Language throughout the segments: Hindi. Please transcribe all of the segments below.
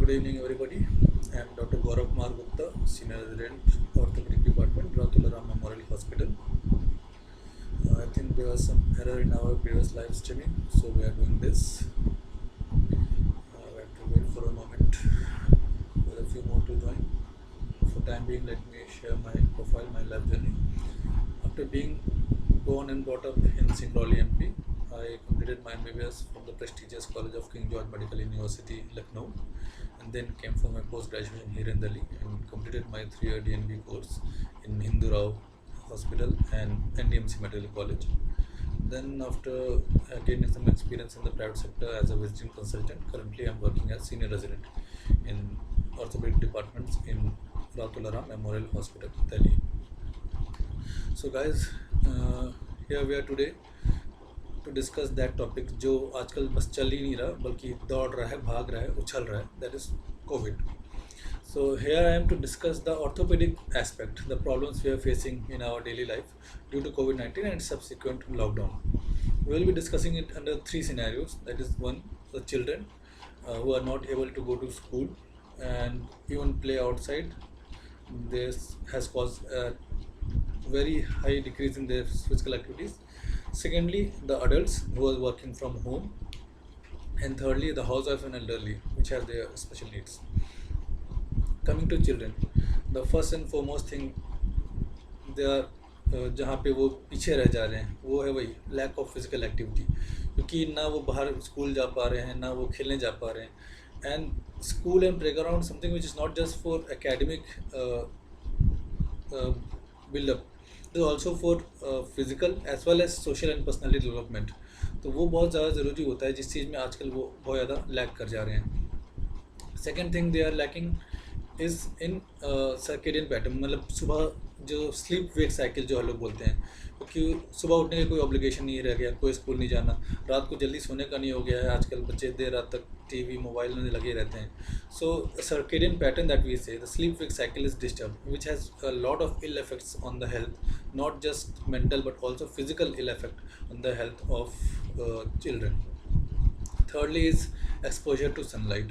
Good evening, everybody. I am Dr. Gaurav Kumar Gupta, Senior Resident, Orthopedic Department, Ratularam Memorial Hospital. I think there was some error in our previous live streaming, so we are doing this. We have to wait for a moment for a few more to join. For time being, let me share my profile, my life journey. After being born and brought up in Singrauli, MP, I completed my MBBS from the prestigious College of King George Medical University, Lucknow, and then came for my post-graduation here in Delhi and completed my 3-year DNB course in Hindu Rao Hospital and NDMC Medical College. Then after gaining some experience in the private sector as a visiting consultant, currently I am working as senior resident in orthopedic departments in Ratularam Memorial Hospital, Delhi. So guys, here we are today to discuss that topic जो आजकल बस चल ही नहीं रहा बल्कि दौड़ रहा है, भाग रहा है, उछल रहा है, that is COVID. So here I am to discuss the orthopedic aspect, the problems we are facing in our daily life due to COVID-19 and subsequent lockdown. We will be discussing it under 3 scenarios. That is, one, the children who are not able to go to school and even play outside. This has caused a very high decrease in their physical activities. Secondly, the adults who are working from home, and thirdly, the housewife and elderly, which have their special needs. Coming to children, the first and foremost thing they are जहाँ पे वो पीछे रह जा रहे हैं वो है वही लैक ऑफ फिजिकल एक्टिविटी, क्योंकि ना वो बाहर स्कूल जा पा रहे हैं ना वो खेलने जा पा रहे हैं. And school and playground something which is not just for academic buildup, it is also for physical as well as social and personality development. तो वो बहुत ज़्यादा ज़रूरी होता है जिस चीज़ में आजकल वो बहुत ज़्यादा लैक कर जा रहे हैं. Second thing they are lacking is in circadian pattern, मतलब सुबह जो स्लीप वेक साइकिल जो हम लोग बोलते हैं, क्योंकि सुबह उठने का कोई ऑब्लिगेशन नहीं रह गया, कोई स्कूल नहीं जाना, रात को जल्दी सोने का नहीं हो गया है, आजकल बच्चे देर रात तक टीवी मोबाइल में लगे रहते हैं. So circadian pattern that we say the sleep wake cycle is disturb which has a lot of ill effects on the health, not just mental but also physical ill effect on the health of children. Thirdly is exposure to sunlight.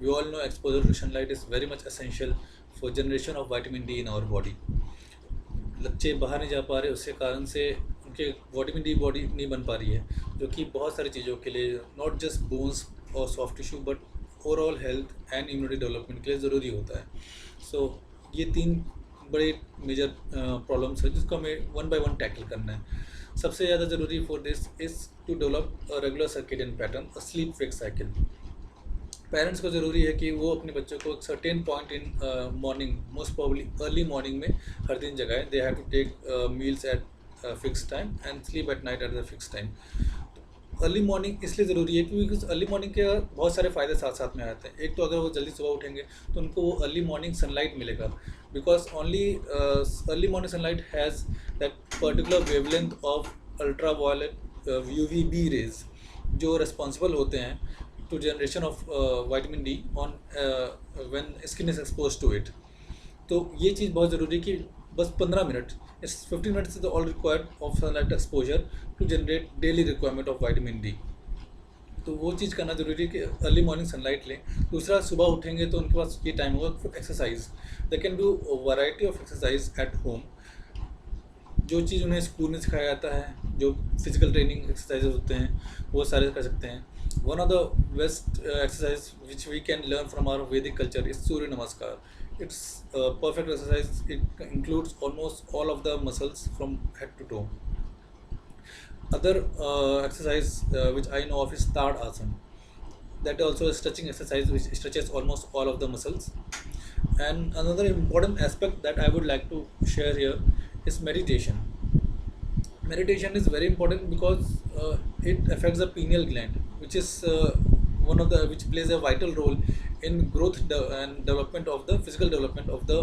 We all know exposure to sunlight is very much essential for generation of vitamin D in our body. बच्चे बाहर नहीं जा पा रहे, उसके कारण से उनके विटामिन डी बॉडी नहीं बन पा रही है, जो कि बहुत सारी चीज़ों के लिए, नॉट जस्ट बोन्स और soft tissue but overall health and immunity development के लिए ज़रूरी होता है. सो ये 3 बड़े मेजर प्रॉब्लम्स है जिसको हमें वन बाय वन टैकल करना है. सबसे ज़्यादा ज़रूरी for this is to develop a regular circadian pattern, a sleep wake cycle. Parents को ज़रूरी है कि वो अपने बच्चों को एक certain point in morning, most probably early morning में हर दिन जगाएं. They have to take meals at fix time and sleep at night at the fix time. Early morning इसलिए ज़रूरी है क्योंकि अर्ली मॉर्निंग के बहुत सारे फ़ायदे साथ साथ में आते हैं. एक तो अगर वो जल्दी सुबह उठेंगे तो उनको वो अर्ली मॉर्निंग सनलाइट मिलेगा, because only early morning sunlight has that particular wavelength of ultra violet UVB rays जो रिस्पॉन्सिबल होते हैं to generation of vitamin D on when skin is exposed to it. तो ये चीज़ बहुत ज़रूरी है कि बस 15 मिनट, इस 15 minute is all required of sunlight exposure to generate daily requirement of vitamin D. तो वो चीज़ करना ज़रूरी है कि अर्ली मॉर्निंग सनलाइट लें. दूसरा, सुबह उठेंगे तो उनके पास ये टाइम होगा for exercise. They can do variety of exercise at home. जो चीज़ उन्हें स्कूल में सिखाया जाता है, जो फिजिकल ट्रेनिंग एक्सरसाइजेज होते हैं, वो सारे कर सकते हैं. One of the best exercise which we can learn from our Vedic culture is Surya Namaskar. It's a perfect exercise. It includes almost all of the muscles from head to toe. Other exercise which I know of is Tad Asana. That also a stretching exercise which stretches almost all of the muscles. And another important aspect that I would like to share here is meditation. Meditation is very important because it affects the pineal gland, which is which plays a vital role in growth and development of the physical development of the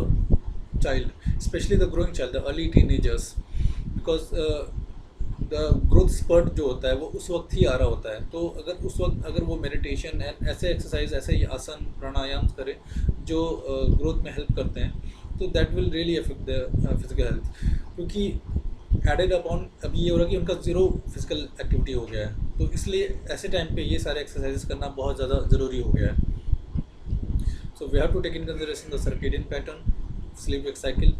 child, especially the growing child, the early teenagers, because the growth spurt जो होता है वो उस वक्त ही आ रहा होता है. तो अगर उस वक्त अगर वो मेडिटेशन एंड ऐसे एक्सरसाइज, ऐसे ही आसन प्राणायाम करे जो ग्रोथ में हेल्प करते हैं, तो that will really affect the physical health. क्योंकि एडेड अपॉन अभी ये हो रहा है कि उनका ज़ीरो फिजिकल एक्टिविटी हो गया है, तो इसलिए ऐसे टाइम पे ये सारे एक्सरसाइजेस करना बहुत ज़्यादा ज़रूरी हो गया है. So we have to take in consideration the circadian pattern, sleep wake cycle,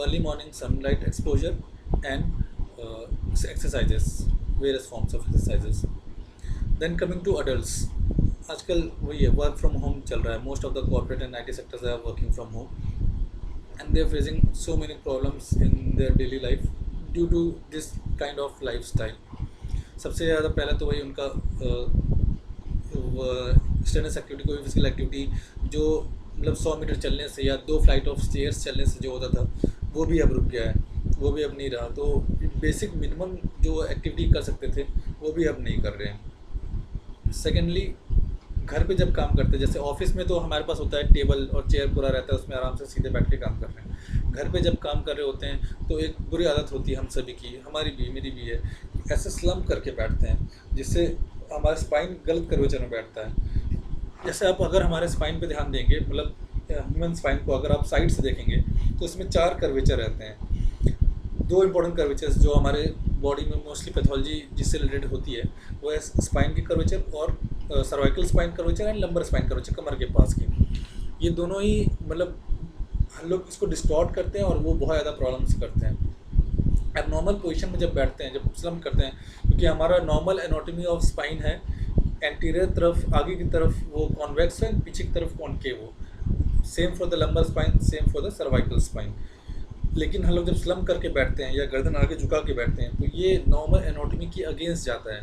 early morning sunlight exposure, and exercises, various forms of exercises. Then coming to adults, आजकल वही है, वर्क फ्रॉम होम चल रहा है. Most of the corporate and IT sectors are working from home, and they're facing so many problems in their daily life due to this kind of lifestyle. सबसे ज़्यादा पहला तो वही उनका स्ट्रेनस एक्टिविटी, कोई फिजिकल एक्टिविटी जो मतलब 100 मीटर चलने से या 2 फ्लाइट ऑफ स्टेयर्स चलने से जो होता था वो भी अब रुक गया है, वो भी अब नहीं रहा. तो बेसिक मिनिमम जो एक्टिविटी कर सकते थे वो भी अब नहीं कर रहे हैं. सेकेंडली, घर पे जब काम करते हैं, जैसे ऑफिस में तो हमारे पास होता है टेबल और चेयर पूरा रहता है, उसमें आराम से सीधे बैठ के काम कर रहे हैं. घर पे जब काम कर रहे होते हैं तो एक बुरी आदत होती है हम सभी की, हमारी भी, मेरी भी है, ऐसे स्लम्प करके बैठते हैं जिससे हमारा स्पाइन गलत कर्वेचर में बैठता है. जैसे आप अगर हमारे स्पाइन पे ध्यान देंगे, मतलब ह्यूमन स्पाइन को अगर आप साइड से देखेंगे तो इसमें 4 कर्वेचर रहते हैं. 2 इंपॉर्टेंट कर्वेचर्स जो हमारे बॉडी में मोस्टली पैथोलॉजी जिससे रिलेटेड होती है वो है स्पाइन की कर्वेचर और cervical spine curvature and lumbar spine curvature, कमर के पास की. ये दोनों ही मतलब हम लोग इसको डिस्टॉर्ट करते हैं और वो बहुत ज़्यादा प्रॉब्लम्स करते हैं. अब नॉर्मल पोजीशन में जब बैठते हैं, जब स्लम्प करते हैं, क्योंकि हमारा नॉर्मल एनाटॉमी ऑफ स्पाइन है एंटीरियर तरफ, आगे की तरफ वो कॉन्वेक्स है, पीछे की तरफ कॉनकेव हो. Same for the lumbar spine, same for the cervical spine. लेकिन हम लोग जब स्लम्प करके बैठते हैं या गर्दन आगे झुका के बैठते हैं तो ये नॉर्मल एनाटॉमी की अगेंस्ट जाता है.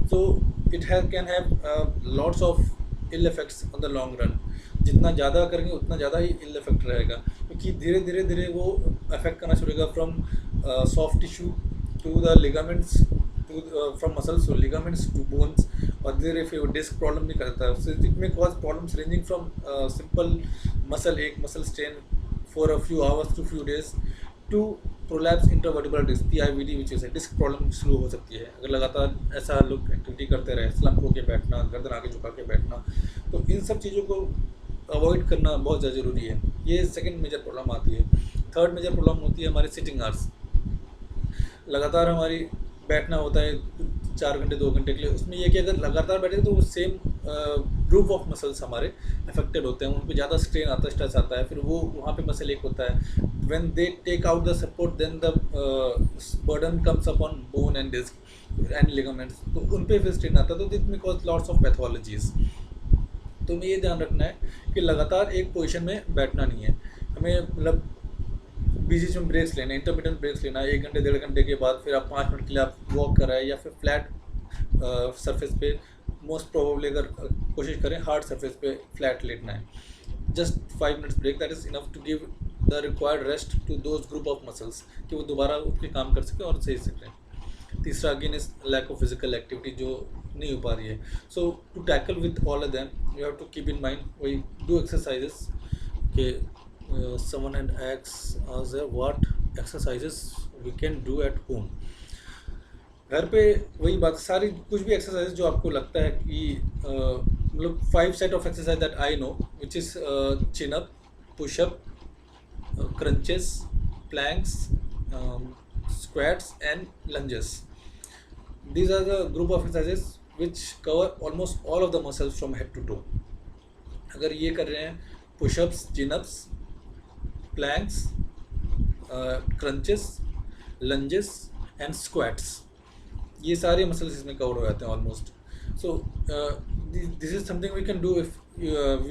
तो it can have lots of ill effects on the long run. जितना ज़्यादा करेंगे उतना ज़्यादा ही इल इफेक्ट रहेगा, क्योंकि धीरे धीरे धीरे वो अफेक्ट करना शुरू होगा from soft tissue to the ligaments, to from muscles to ligaments to bones, और धीरे फिर डिस्क प्रॉब्लम भी करता है. So it may cause problems ranging from simple muscle ache, muscle strain for a few hours to few days to prolapse intervertebral disc, PIVD, which is disc problem शुरू हो सकती है अगर लगातार ऐसा लोग एक्टिविटी करते रहे, स्लम्प होकर बैठना, गर्दन आगे झुका के बैठना. तो इन सब चीज़ों को अवॉइड करना बहुत ज़्यादा ज़रूरी है. ये सेकंड मेजर प्रॉब्लम आती है. थर्ड मेजर प्रॉब्लम होती है हमारी सिटिंग आवर्स. लगातार हमारी बैठना होता है 4 घंटे 2 घंटे के लिए. उसमें यह कि अगर लगातार बैठे तो सेम ग्रुप ऑफ मसल्स हमारे अफेक्टेड होते हैं, उन पर ज़्यादा स्ट्रेन आता है, स्ट्रेस आता है, फिर वो वहाँ पे मसल एक होता है. When they take out the support then the burden comes upon bone and disc and ligaments, तो उन पे फिर स्ट्रेन आता है. तो दिस में कॉज लॉट्स ऑफ पैथोलॉजीज. तो हमें ये ध्यान रखना है कि लगातार एक पोजीशन में बैठना नहीं है. हमें मतलब बीच में ब्रेक्स लेना, इंटरमिटेंट ब्रेक्स लेना. 1 घंटे 1.5 घंटे के बाद फिर आप 5 मिनट के लिए आप वॉक कर रहे हैं, या फिर फ्लैट सरफेस पे, मोस्ट प्रोबेबली अगर कोशिश करें हार्ड सरफेस पे फ्लैट लेटना है. Just 5 minutes break, that is enough to give the required rest to those group of muscles कि वो दोबारा उठ के काम कर सकें और सही से करें. तीसरा again is lack of physical activity जो नहीं हो पा रही है. So to tackle with all of them you have to keep in mind वही डू एक्सरसाइजेस के someone had asked us what exercises we can do at home. घर पे वही बात, सारी कुछ भी एक्सरसाइज जो आपको लगता है कि मतलब 5 set of exercise that I know which is chin up, pushup, crunches, planks, squats and lunges. These are the group of exercises which cover almost all of the muscles from head to toe. अगर ये कर रहे हैं pushups, chinups, planks, crunches, lunges and squats, ये सारे मसल्स इसमें कवर हो जाते हैं almost. So this is something we can do if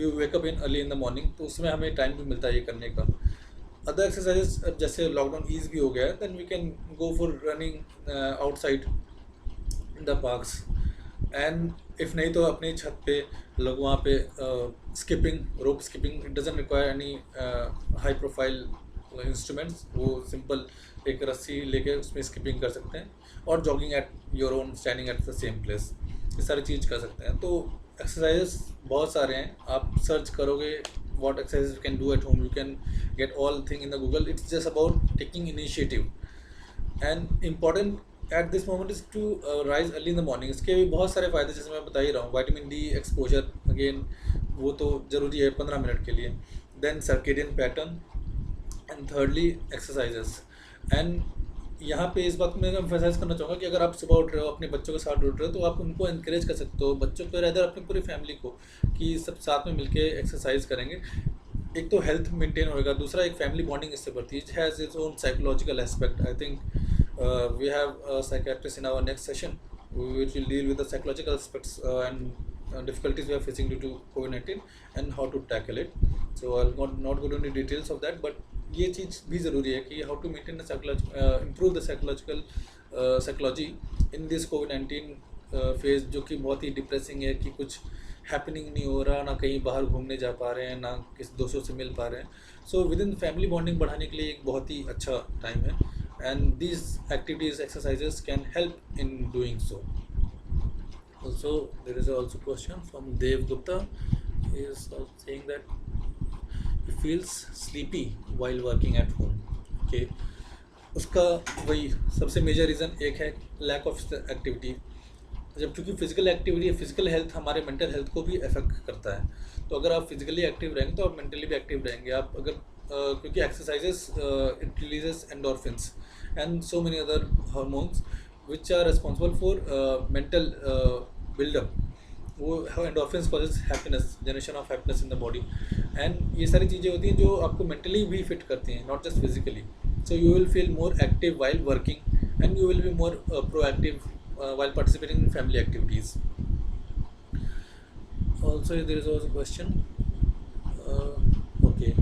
you wake up in early in the morning. तो उसमें हमें टाइम भी मिलता है ये करने का. अदर एक्सरसाइजेस जैसे लॉकडाउन ईज भी हो गया है, then we can go for running outside in the parks, and if नहीं तो अपनी छत पे लोग वहाँ पे skipping, rope skipping. It doesn't require any high profile instruments. वो सिंपल एक रस्सी लेके उसमें स्किपिंग कर सकते हैं, और jogging at your own, standing at the same place, ये सारी चीज़ कर सकते हैं. तो एक्सरसाइजेस बहुत सारे हैं. आप सर्च करोगे what exercises you can do at home, you can get all thing in the Google. It's just about taking initiative, and important at this moment is to rise early in the morning. इसके भी बहुत सारे फ़ायदे जैसे मैं बता ही रहा हूँ. विटामिन डी एक्सपोजर अगेन वो तो ज़रूरी है 15 मिनट के लिए. Then circadian pattern, and thirdly exercises. And यहाँ पे इस बात को मैं एम्फेसाइज करना चाहूँगा कि अगर आप सुबह उठ रहे हो, अपने बच्चों के साथ उठ रहे हो, तो आप उनको इंकरेज कर सकते हो, बच्चों को रैदर अपनी पूरी फैमिली को, कि सब साथ में मिलके एक्सरसाइज करेंगे। एक तो हेल्थ मेंटेन होएगा, दूसरा एक फैमिली बॉन्डिंग इससे बढ़ती है। It has its own psychological aspect. I think we have psychiatrist in our next session which will deal with the psychological aspects and difficulties we are facing due to COVID-19 and how to tackle it. So I'll not go into any details of that, but ये चीज़ भी ज़रूरी है कि how to maintain the improve the psychology in this COVID-19 phase, जो कि बहुत ही डिप्रेसिंग है, कि कुछ हैपनिंग नहीं हो रहा, ना कहीं बाहर घूमने जा पा रहे हैं, ना किस दोस्तों से मिल पा रहे हैं। So with in family bonding बढ़ाने के लिए एक बहुत ही अच्छा टाइम है, and these activities exercises can help in doing so. Also there is also question from Dev Gupta. He is saying that he feels sleepy while working at home. Okay, उसका वही सबसे मेजर रीज़न एक है लैक ऑफ एक्टिविटी। जब चूँकि फिजिकल एक्टिविटी, फिजिकल हेल्थ हमारे मेंटल हेल्थ को भी अफेक्ट करता है, तो अगर आप फिजिकली एक्टिव रहेंगे तो आप मेंटली भी एक्टिव रहेंगे। आप अगर क्योंकि exercises it releases endorphins and so many other hormones which are responsible for mental build-up. वो endorphins causes happiness, generation of happiness in the body, and ये सारी चीज़ें होती हैं जो आपको mentally भी fit करती हैं, not just physically. So you will feel more active while working and you will be more proactive while participating in family activities. Also there is also a question, okay,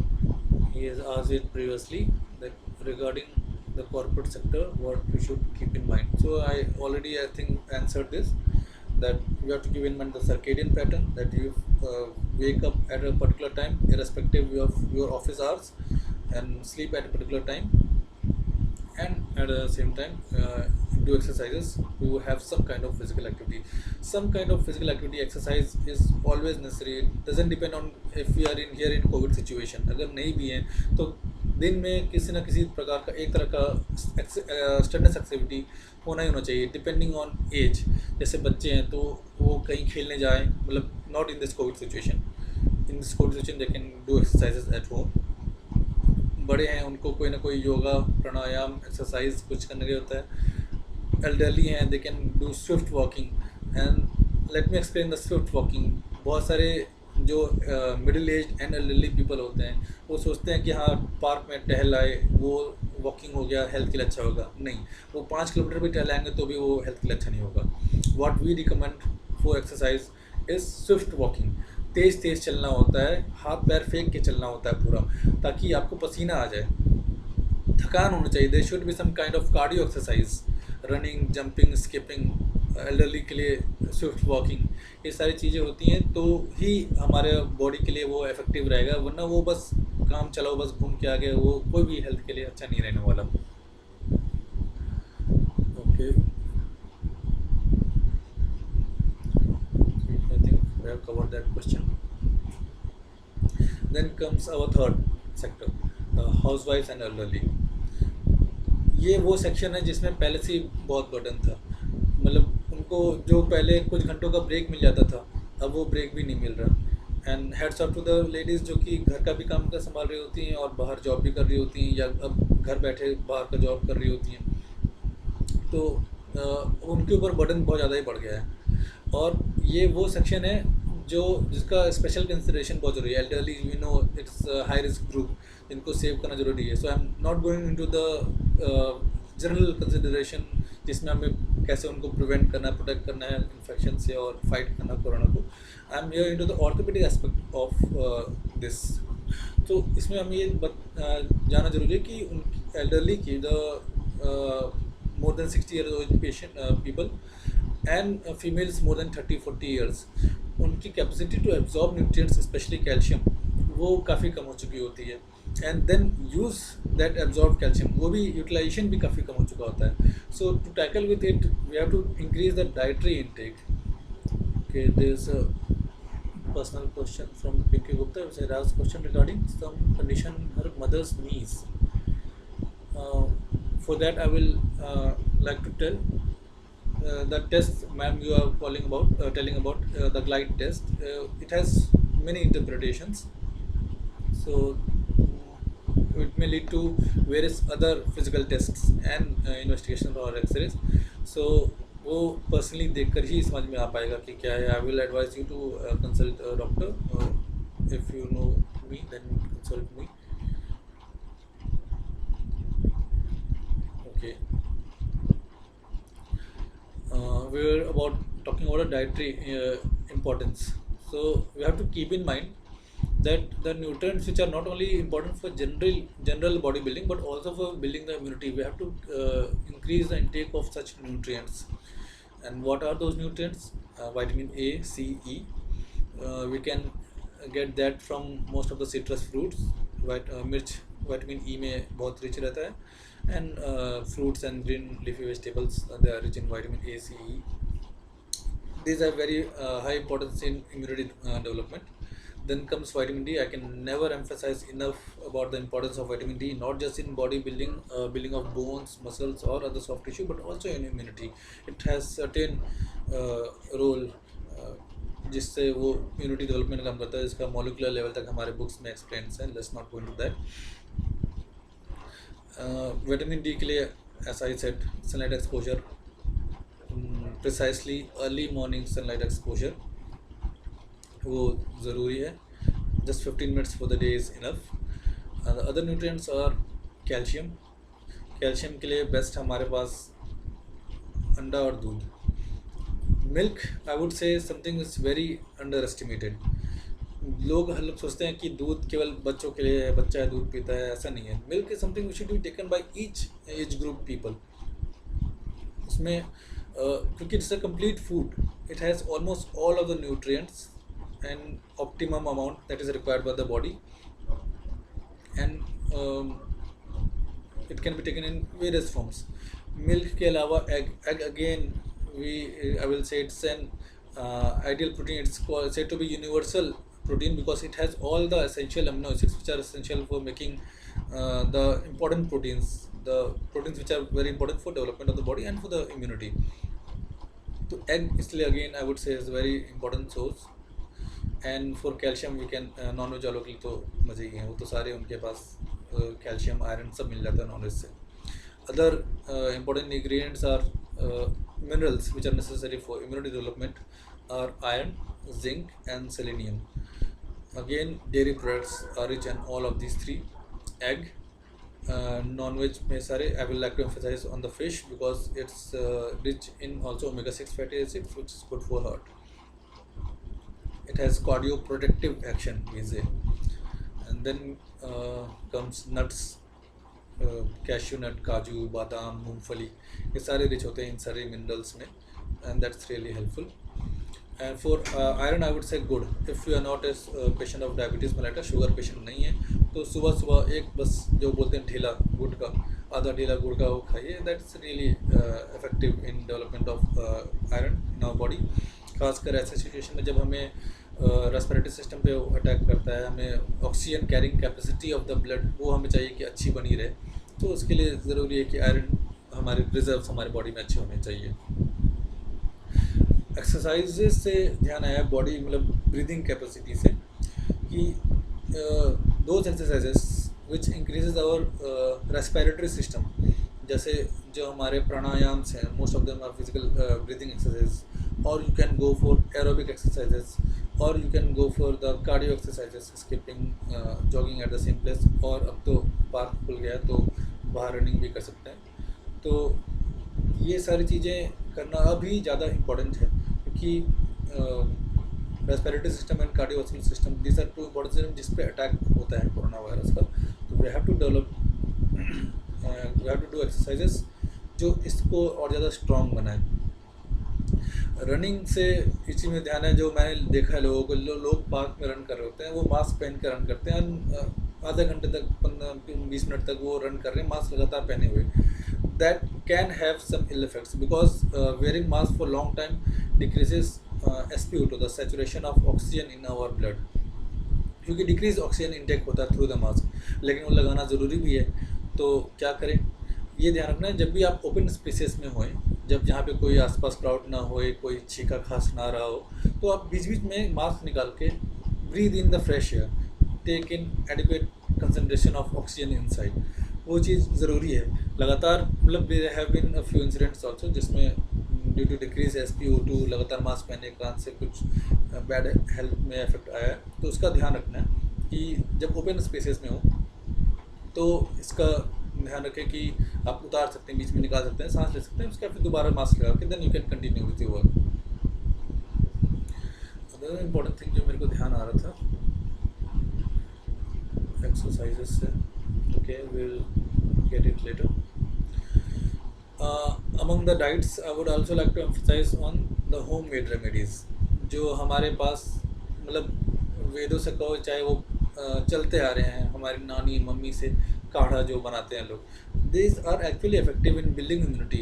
he has asked it previously, that regarding the corporate sector, what we should keep in mind. So I already, I think, answered this, that you have to keep in mind the circadian pattern, that you wake up at a particular time irrespective of your office hours, and sleep at a particular time, and at the same time do exercises to have some kind of physical activity. Some kind of physical activity, exercise is always necessary. It doesn't depend on if we are in here in COVID situation. अगर नहीं भी हैं तो दिन में किसी न किसी प्रकार का एक तरह का स्ट्रेटनेस एक्टिविटी होना ही होना चाहिए, डिपेंडिंग ऑन एज। जैसे बच्चे हैं तो वो कहीं खेलने जाएं, मतलब not in this Covid situation, in this Covid situation they can do exercises at home. बड़े हैं उनको कोई ना कोई योगा, प्राणायाम, एक्सरसाइज कुछ करने के होता है। एल्डरली हैं, they can do Swift walking. And let me explain the Swift walking. बहुत सारे जो middle age and elderly people होते हैं वो सोचते हैं कि हाँ पार्क में टहल आए, वो वॉकिंग हो गया, हेल्थ के लिए अच्छा होगा। नहीं, वो 5 किलोमीटर भी टहलाएंगे तो भी वो हेल्थ के लिए अच्छा नहीं होगा। What we recommend for exercise is swift walking. तेज़ तेज़ चलना होता है, हाथ पैर फेंक के चलना होता है पूरा, ताकि आपको पसीना आ जाए, थकान होना चाहिए। There should be some kind of cardio exercise, running, jumping, skipping. Elderly के लिए स्विफ्ट वॉकिंग, ये सारी चीज़ें होती हैं तो ही हमारे बॉडी के लिए वो इफेक्टिव रहेगा, वरना वो बस काम चलाओ, बस घूम के आ गए, वो कोई भी हेल्थ के लिए अच्छा नहीं रहने वाला। Okay, I think we have covered that question. Then comes our third sector, हाउसवाइफ्स एंड एल्डरली। ये वो सेक्शन है जिसमें पहले से ही बहुत बर्डन था, मतलब उनको जो पहले कुछ घंटों का ब्रेक मिल जाता था, अब वो ब्रेक भी नहीं मिल रहा। And hats off to the ladies जो कि घर का भी काम का संभाल रही होती हैं और बाहर जॉब भी कर रही होती हैं, या अब घर बैठे बाहर का जॉब कर रही होती हैं, तो उनके ऊपर बर्डन बहुत ज़्यादा ही बढ़ गया है। और ये वो सेक्शन है जो जिसका स्पेशल कंसिडरेशन बहुत ज़रूरी है। Elderly you know it's high risk group, जिनको सेव करना ज़रूरी है। So I am not going into the general consideration जिसमें हमें कैसे उनको प्रिवेंट करना है, प्रोटेक्ट करना है इन्फेक्शन से और फाइट करना कोरोना को। I am here into the orthopaedic aspect of this. तो इसमें हम ये जानना जरूरी है कि उन एल्डरली की the more than 60 years old patient people and females more than 30-40 years, उनकी capacity to absorb nutrients specially calcium वो काफ़ी कम हो चुकी होती है। And then use that absorb calcium, वो भी यूटिलाइजेशन भी काफ़ी कम हो चुका होता है। So to tackle with it we have to increase the dietary intake. Okay, there is a personal question from Pinky Gupta, which I asked question regarding some condition in her mother's knees. For that I will like to tell the test, ma'am, you are telling about the glide test. It has many interpretations. So it may lead to various other physical tests and investigation or x-rays. So वो पर्सनली देख कर ही समझ में आ पाएगा कि क्या है. I will advise you to consult doctor. If you know me then consult me. Okay. We're about talking about a dietary importance. So we have to keep in mind that the nutrients which are not only important for general bodybuilding but also for building the immunity, we have to increase the intake of such nutrients. And what are those nutrients? Vitamin A, C, E. We can get that from most of the citrus fruits. मिर्च vitamin E में बहुत रिच रहता है. And fruits and green leafy vegetables, they are rich in vitamin A, C, E. These are very high importance in immunity development. Then comes vitamin D. I can never emphasize enough about the importance of vitamin D, not just in bodybuilding, building of bones, muscles or other soft tissue, but also in immunity. It has certain role जिससे वो immunity development काम करता है. इसका molecular level तक हमारे books में explains है. Let's not go into that. Vitamin D के लिए as I said, sunlight exposure, precisely early morning sunlight exposure वो ज़रूरी है. Just 15 minutes for the day is enough. The other nutrients are calcium. Calcium के लिए बेस्ट हमारे पास अंडा और दूध. मिल्क आई वुड से something is very under estimated. लोग सोचते हैं कि दूध केवल बच्चों के लिए है, बच्चा है दूध पीता है, ऐसा नहीं है. Milk is something which should be taken by each age group people. उसमें क्योंकि it's a complete food, it has almost all of the nutrients and optimum amount that is required by the body. And it can be taken in various forms. Milk के अलावा egg again I will say it's an ideal protein. It's said to be universal protein because it has all the essential amino acids which are essential for making the important proteins, the proteins which are very important for development of the body and for the immunity. So egg इसलिए again I would say is a very important source. And for calcium we can non-veg वालों के लिए तो मजे ही हैं, वो तो सारे उनके पास calcium, iron सब मिल जाता है non-veg से. Other important ingredients are minerals which are necessary for immunity development are iron, zinc and selenium. Again, dairy products are rich in all of these three. Egg, non-veg में सारे, I will like to emphasize on the fish because it's rich in also omega-6 fatty acids which is good for heart. It has cardioprotective action we say. And then comes nuts, cashew nut, काजू, बादाम, मूंगफली, ये सारे रिच होते हैं इन सारे मिनरल्स में. And that's really helpful. And for iron I would say gur. If you are not as patient of diabetes mellitus, sugar patient नहीं है, तो सुबह सुबह एक बस जो बोलते हैं ढीला गुड़ का, आधा ढीला गुड़ का वो खाइए. That's really effective in development of iron in our body. खासकर ऐसे सिचुएशन में जब हमें रेस्पिरेटरी सिस्टम पे अटैक करता है, हमें oxygen carrying capacity of the blood वो हमें चाहिए कि अच्छी बनी रहे. तो उसके लिए ज़रूरी है कि आयरन हमारे रिजर्व्स हमारे बॉडी में अच्छे होने चाहिए. एक्सरसाइजेज से ध्यान आया बॉडी मतलब ब्रीदिंग कैपेसिटी से कि those exercises which increases our respiratory system, जैसे जो हमारे प्राणायाम्स हैं, most of them are physical breathing exercise. और you can go for aerobic exercises, और you can go for the cardio exercises, skipping, jogging at the same place. और अब तो पार्क खुल गया तो बाहर रनिंग भी कर सकते हैं. तो ये सारी चीज़ें करना अभी ज़्यादा इम्पोर्टेंट है क्योंकि respiratory system and cardiovascular system, these are two important system जिस पे अटैक होता है कोरोना वायरस का. तो we have to develop, we have to do exercises जो इसको और ज़्यादा स्ट्रॉन्ग बनाए. रनिंग से इसी में ध्यान है, जो मैंने देखा है लोगों को, लोग पार्क में रन कर रहे होते हैं, वो मास्क पहन कर रन करते हैं. आधे घंटे तक 15-20 मिनट तक वो रन कर रहे हैं मास्क लगातार पहने हुए. That can have some ill effects because wearing mask for long time decreases SpO2, the saturation of oxygen in our blood, क्योंकि डिक्रीज ऑक्सीजन इंटेक होता है थ्रू द मास्क. लेकिन वो लगाना ज़रूरी भी है. तो क्या करें, ये ध्यान रखना है जब भी आप ओपन स्पेसेस में होएं, जब जहाँ पे कोई आसपास क्राउड ना होए, कोई छींका खांस ना रहा हो, तो आप बीच बीच में मास्क निकाल के breathe in the fresh air, take in adequate concentration of oxygen inside, वो चीज़ ज़रूरी है लगातार। मतलब there have been a few incidents also जिसमें ड्यू टू डिक्रीज SpO2 लगातार मास्क पहनने के कारण से कुछ बैड हेल्थ में इफेक्ट आया है। तो उसका ध्यान रखना है कि जब ओपन स्पेसेस में हो तो इसका ध्यान रखें कि आप उतार सकते हैं, बीच में निकाल सकते हैं, सांस ले सकते हैं, उसके बाद फिर दोबारा मास्क लगा के then you can continue with your work. Other important thing जो मेरे को ध्यान आ रहा था एक्सरसाइजेस से, okay will get it later. Among the diets I would also like to emphasize on the home made remedies जो हमारे पास मतलब वेदों से कहो चाहे वो चलते आ रहे हैं, हमारी नानी मम्मी से काढ़ा जो बनाते हैं लोग, these are actually effective in building immunity.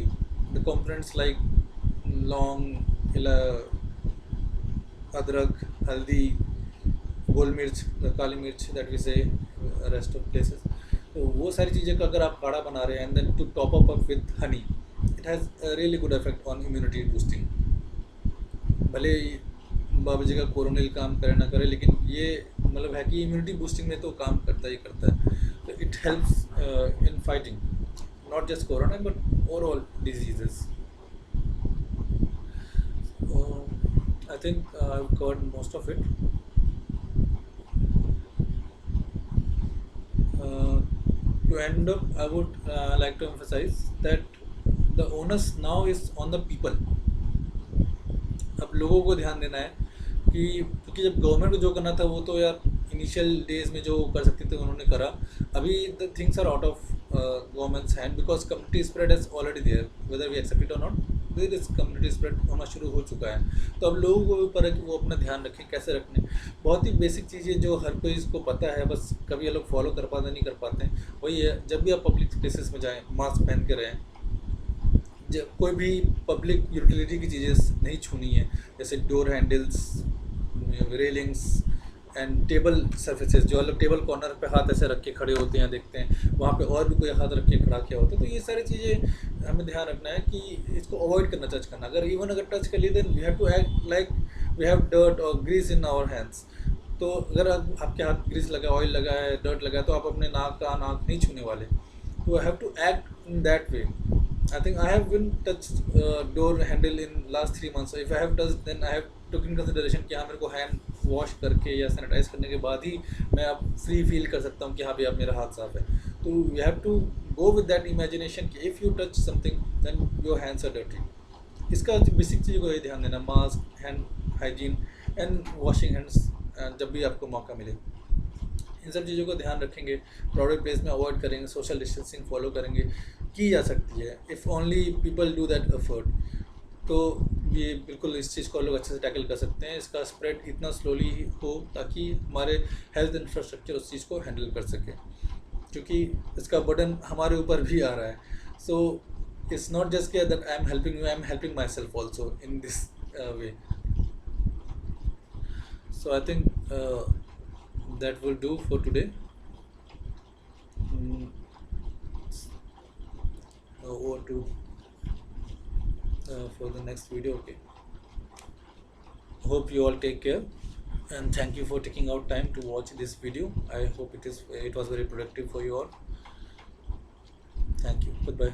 The components like laung, adrak, haldi, gol mirch, kali mirch that we say rest of places, तो वो सारी चीज़ें का अगर आप काढ़ा बना रहे हैं and then to top up with honey, it has really good effect on immunity boosting. भले बाबा जी का कोरोनिल काम करे ना करे, लेकिन ये मतलब है कि इम्यूनिटी बूस्टिंग में तो काम करता ही करता है। तो it helps in fighting not just corona but overall diseases. I think I have covered most of it. To end up, I would like to emphasize that the onus now is on the people. अब लोगों को ध्यान देना है कि क्योंकि जब गवर्नमेंट को जो करना था वो तो यार इनिशियल डेज में जो कर सकते थे उन्होंने करा। अभी the things are out of government's hand because community spread is already there, whether we accept it और not, there is community spread होना शुरू हो चुका है। तो अब लोगों को ऊपर है कि वो अपना ध्यान रखें, कैसे रखने। बहुत ही बेसिक चीज़ें जो हर कोई इसको पता है, बस कभी ये लोग फॉलो कर पाते नहीं कर पाते हैं। वही है, जब भी आप पब्लिक प्लेसेस में जाएँ मास्क पहन के रहें, जब कोई भी पब्लिक यूटिलिटी की चीज़ें नहीं छूनी है, जैसे door handles, railings and table surfaces, जो लोग टेबल कॉर्नर पे हाथ ऐसे रख के खड़े होते हैं देखते हैं, वहाँ पे और भी कोई हाथ रख के खड़ा किया होता है। तो ये सारी चीज़ें हमें ध्यान रखना है कि इसको अवॉइड करना, टच करना। अगर टच कर लिए then we have to act like we have dirt और ग्रीस इन आवर हैंड्स। तो अगर आपके हाथ ग्रीस लगा, ऑयल लगा है, डर्ट लगा है, तो आप अपने नाक नहीं छूने वाले। तो I have to act in that way. I think I have been touched door handle in last 3 months. So if I have touched, then I have took in consideration कि हाँ मेरे को हैंड वॉश करके या सैनिटाइज करने के बाद ही मैं अब फ्री फील कर सकता हूँ कि हाँ भाई अब मेरा हाथ साफ है। तो you have to go with that imagination कि if you touch something then your hands are dirty. इसका बेसिक चीज़ को ये ध्यान देना, mask, hand hygiene and washing hands जब भी आपको मौका मिले। इन सब चीज़ों को ध्यान रखेंगे, क्राउडेड प्लेस में अवॉइड करेंगे, सोशल डिस्टेंसिंग फॉलो करेंगे, की जा सकती है if only people do that effort. तो ये बिल्कुल इस चीज़ को लोग अच्छे से टैकल कर सकते हैं। इसका स्प्रेड इतना स्लोली हो ताकि हमारे हेल्थ इंफ्रास्ट्रक्चर उस चीज़ को हैंडल कर सके, क्योंकि इसका बर्डन हमारे ऊपर भी आ रहा है। So it's not just care that I am helping you, I am helping my self also in this way. So I think that will do for today. Over to for the next video. Okay, hope you all take care and thank you for taking out time to watch this video. I hope it was very productive for you all. Thank you. Goodbye.